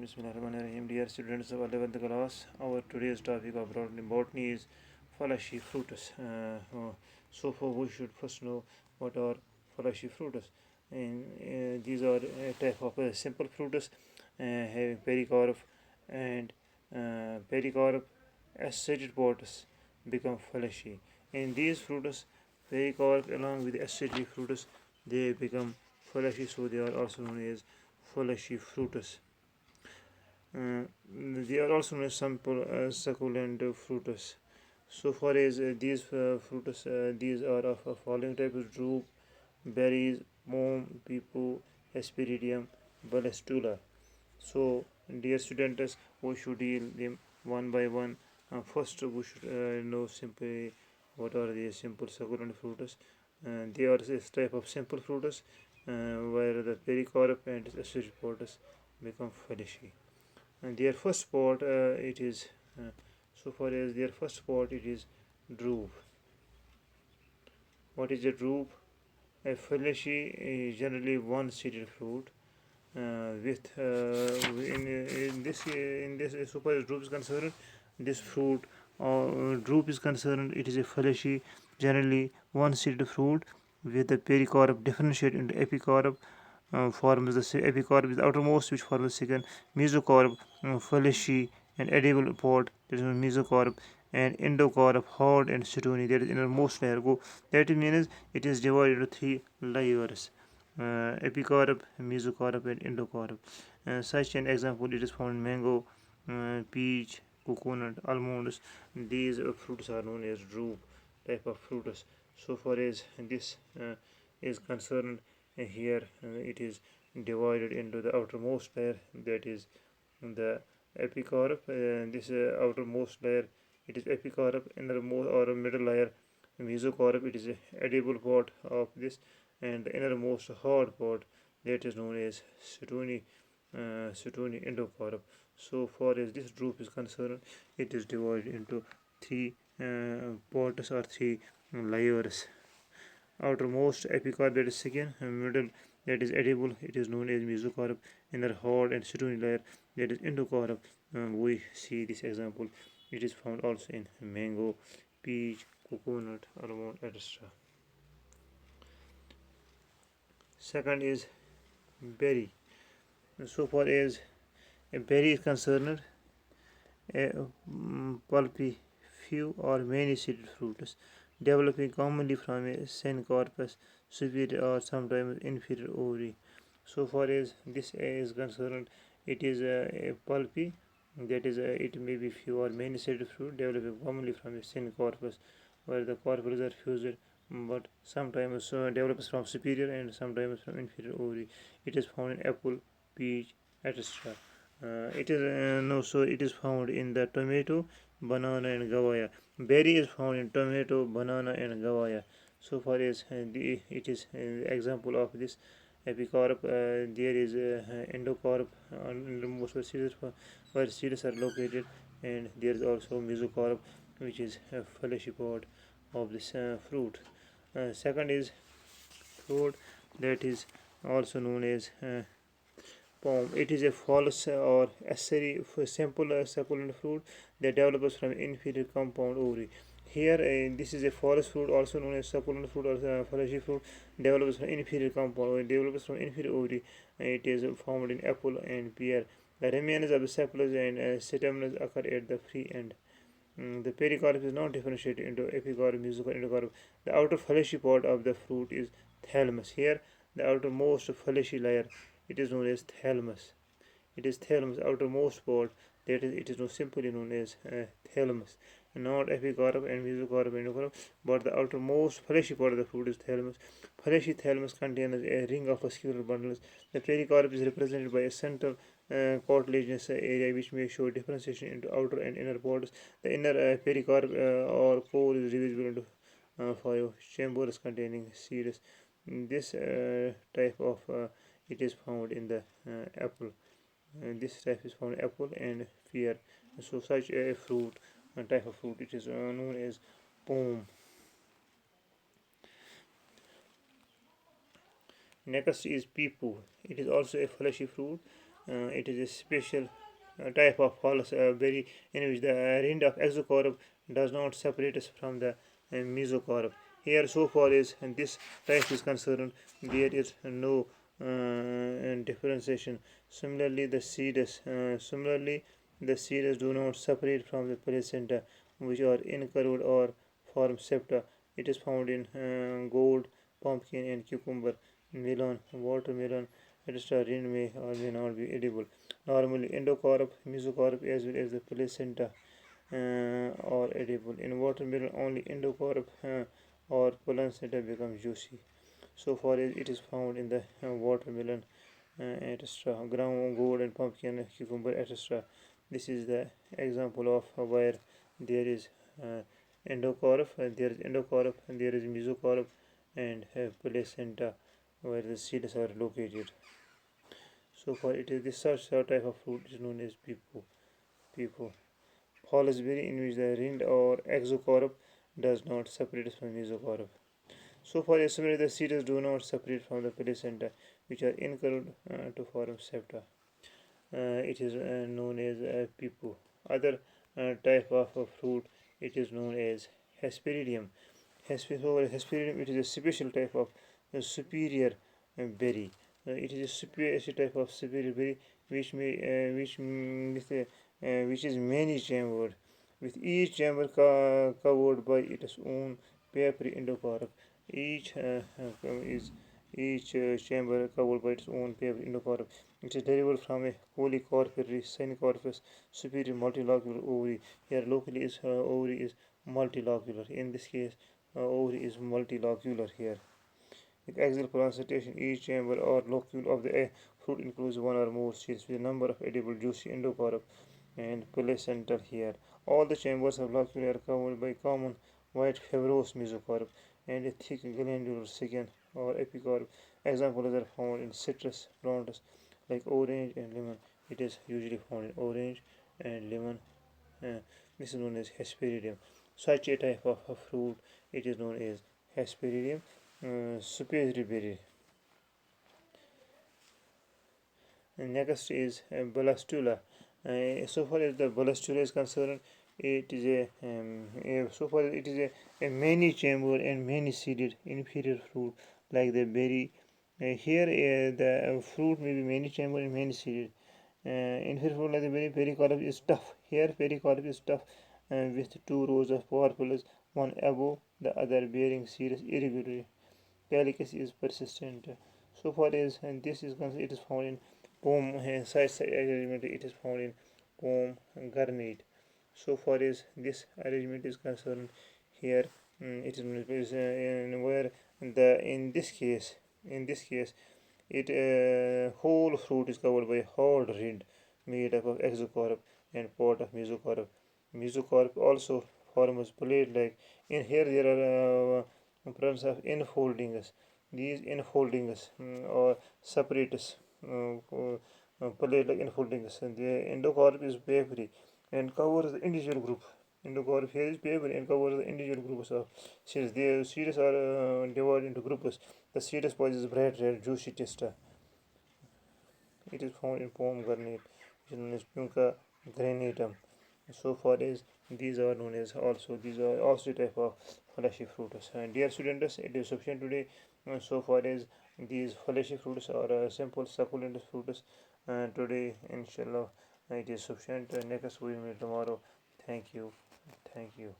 Bismillahirrahmanirrahim. Dear students of 11th class, our today's topic of botany is fleshy fruits. So far we should first know what are fleshy fruits. And these are a type of simple fruits having pericarp and pericarp acidic parts become fleshy. In these fruits, pericarp along with acidic fruits they become fleshy, so they are also known as fleshy fruits. They are also known as simple succulent fruits. So far as these fruits, these are of following types: drupe, berries, mom, pepo, asperidium, balestula. So, dear students, we should deal them one by one. First, we should know simply what are the simple succulent fruits. They are this type of simple fruits where the pericarp and acidic parts become fleshy. And their first spot it is so far as their first spot it is drupe. What is a drupe? A fleshy generally one-seeded fruit with in this so far as drupe is concerned, this fruit or drupe is concerned, it is a fleshy generally one-seeded fruit with the pericarp differentiate into epicarp forms the epicarp is the outermost which forms the second mesocarp, fleshy and edible pod, that is mesocarp, and endocarp, hard and stony, that is innermost layer. That means it is divided into three layers: epicarp, mesocarp, and endocarp. Such an example it is found in mango, peach, coconut, almonds. These fruits are known as drupe type of fruits. So far as this is concerned, here it is divided into the outermost layer, that is the epicarp. This outermost layer it is epicarp, innermost or middle layer mesocarp, it is a edible part of this, and the innermost hard part that is known as stony endocarp. So far as this drupe is concerned, it is divided into three parts or three layers: outermost epicarp, that is second; middle, that is edible, it is known as mesocarp; inner hard and stony layer, that is endocarp. We see this example, it is found also in mango, peach, coconut, almond, etc. Second is berry. So far as a berry is concerned, a pulpy, few or many seeded fruits, developing commonly from a syncorpus superior or sometimes inferior ovary. So far as this is concerned, it is a pulpy, that is it may be few or many seeded fruit developing commonly from a syncorpus, where the corpus are fused, but sometimes develops from superior and sometimes from inferior ovary. It is found in apple, peach, etc. It is no, so it is found in the tomato, banana, and guava. Berry is found in tomato, banana, and guava. So far as it is example of this epicarp, there is endocarp in most of the seeds where seeds are located, and there is also mesocarp, which is a fleshy part of this fruit. Second is fruit that is also known as palm. It is a false or aceri simple succulent fruit that develops from inferior compound ovary. Here, this is a forest fruit, also known as succulent fruit or fleshy fruit, develops from inferior compound or develops from inferior ovary. It is found in apple and pear. The remains of the sepals and stamens occur at the free end. The pericarp is not differentiated into epicarp, mesocarp, endocarp. The outer fleshy part of the fruit is thalamus. Here, the outermost fleshy layer, it is known as thalamus. It is thalamus, outermost part. That is, it is not simply known as thalamus, not epicarp and mesocarp and endocarp, but the outermost fleshy part of the fruit is thalamus. Fleshy thalamus contains a ring of vascular bundles. The pericarp is represented by a central cartilaginous area which may show differentiation into outer and inner parts. The inner pericarp or core is divisible into five chambers containing seeds. This type of it is found in the apple. This type is found in apple and pear. So such a fruit, a type of fruit, it is known as palm. Next is pepo. It is also a fleshy fruit It is a special type of false berry in which the rind of exocarp does not separate us from the mesocarp. Here, so far as this type is concerned, there is no differentiation. Similarly, the seeds do not separate from the placenta, which are incurved or form septa. It is found in gold, pumpkin, and cucumber, melon, watermelon, etc. Rind may or may not be edible. Normally, endocarp, mesocarp, as well as the placenta are edible. In watermelon, only endocarp or placenta becomes juicy. So far as it is found in the watermelon, etc. Ground gourd and pumpkin, cucumber, etc. This is the example of where there is endocarp, and there is mesocarp, and placenta, where the seeds are located. So far, it is this such type of fruit is known as pepo. Pepo. Berry, in which the rind or exocarp does not separate from mesocarp. So far as similarly, the seeds do not separate from the placenta, which are incurved to form septa. It is known as pepo. Other type of fruit, it is known as Hesperidium. Hesperidium, it is a special type of superior berry. It is a special type of superior berry which may which is many chambered, with each chamber covered by its own papery endocarp. Each is each chamber covered by its own papery endocarp. It is derived from a polycarpary syncorpus superior multilocular ovary. Here locally is ovary is multilocular. In this case, ovary is multilocular here. With axial placentation, each chamber or locule of the fruit includes one or more seeds with a number of edible juicy endocarp and placental here. All the chambers of locule are covered by common white fibrous mesocarp and a thick glandular skin or epicarp. Examples are found in citrus plants like orange and lemon. It is usually found in orange and lemon. Uh, this is known as Hesperidium. Such a type of fruit, it is known as Hesperidium superior berry. And next is Balastula. So far as the Balastula is concerned, it is so far it is a many chambered and many seeded inferior fruit like the berry. Here the fruit may be many chambered and many seeded. Inferior fruit like the berry, pericarp is tough. Here pericarp is tough with two rows of purples, one above the other bearing seeds irregularly. Calicus is persistent. So far as and this is concerned, it is found in side arrangement. It is found in garnet. So far as this arrangement is concerned, here it is where the in this case it whole fruit is covered by hard rind made up of exocarp and part of mesocarp. Mesocarp also forms blade like in here there are presence of enfoldings. These enfoldings or separates plate like enfoldings. And the endocarp is papery and covers the individual group. Endocarp here is papery and covers the individual groups of seeds. The seeds are divided into groups. The seeds possess bright red juicy taste. It is found in palm garnet, which is known as Punca granatum. So far as these are also type of fleshy fruits. And dear students, it is sufficient today. So far as these fleshy fruits are simple succulent fruits. Today, inshallah, it is sufficient. Next we will meet tomorrow. Thank you. Thank you.